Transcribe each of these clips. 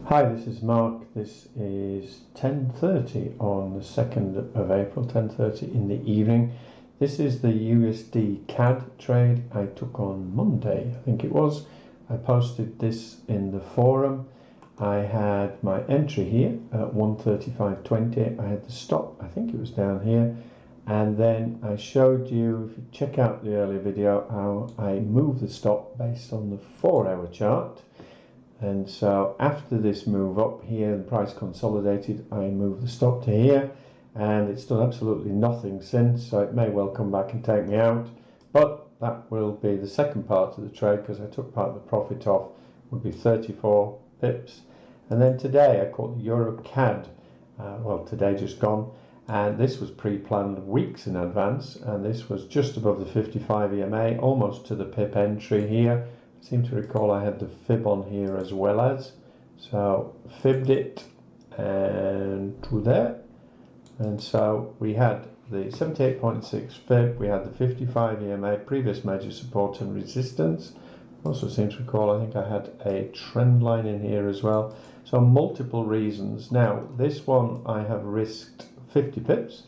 Hi, this is Mark. This is 10:30 on the 2nd of April, 10:30 in the evening. This is the USD CAD trade I took on Monday, I think it was. I posted this in the forum. I had my entry here at 135.20. I had the stop, I think it was down here. And then I showed you, if you check out the earlier video, how I move the stop based on the 4-hour chart. And so after this move up here, the price consolidated, I moved the stop to here, and it's done absolutely nothing since, so it may well come back and take me out, but that will be the second part of the trade, because I took part of the profit off, would be 34 pips. And then today I caught the EURCAD, well, today just gone, and this was pre-planned weeks in advance, and this was just above the 55 EMA, almost to the pip entry here. I seem to recall I had the fib on here as well as, so fibbed it and to there, and so we had the 78.6 fib, we had the 55 EMA, previous major support and resistance. Also seems to recall I think I had a trend line in here as well, so multiple reasons. Now this one I have risked 50 pips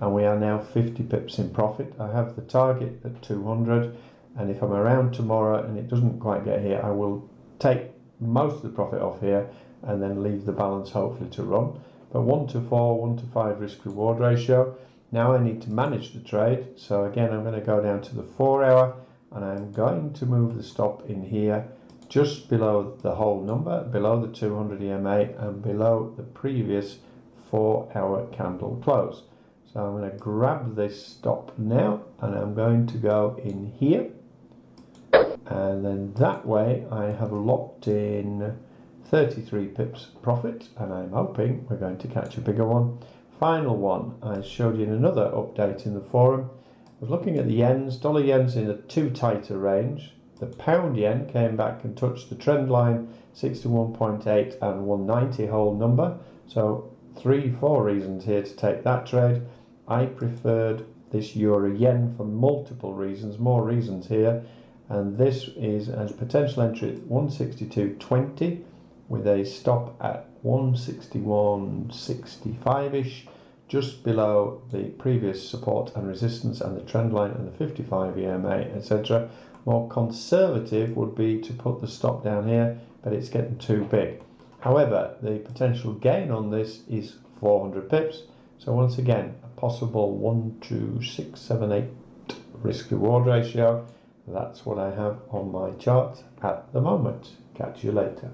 and we are now 50 pips in profit. I have the target at 200. And if I'm around tomorrow and it doesn't quite get here, I will take most of the profit off here and then leave the balance hopefully to run. But 1-4, 1-5 risk reward ratio. Now I need to manage the trade. So again, I'm going to go down to the 4-hour and I'm going to move the stop in here just below the whole number, below the 200 EMA and below the previous 4-hour candle close. So I'm going to grab this stop now and I'm going to go in here. And then that way I have locked in 33 pips profit, and I'm hoping we're going to catch a bigger one. Final one, I showed you in another update in the forum. I was looking at the yens, dollar yens in a too tighter range. The pound yen came back and touched the trend line 61.8 and 190 whole number. So 3-4 reasons here to take that trade. I preferred this euro yen for multiple reasons, more reasons here. And this is a potential entry at 162.20 with a stop at 161.65-ish, just below the previous support and resistance and the trend line and the 55 EMA, etc. More conservative would be to put the stop down here, but it's getting too big. However, the potential gain on this is 400 pips. So once again, a possible 1-678 risk reward ratio. That's what I have on my chart at the moment. Catch you later.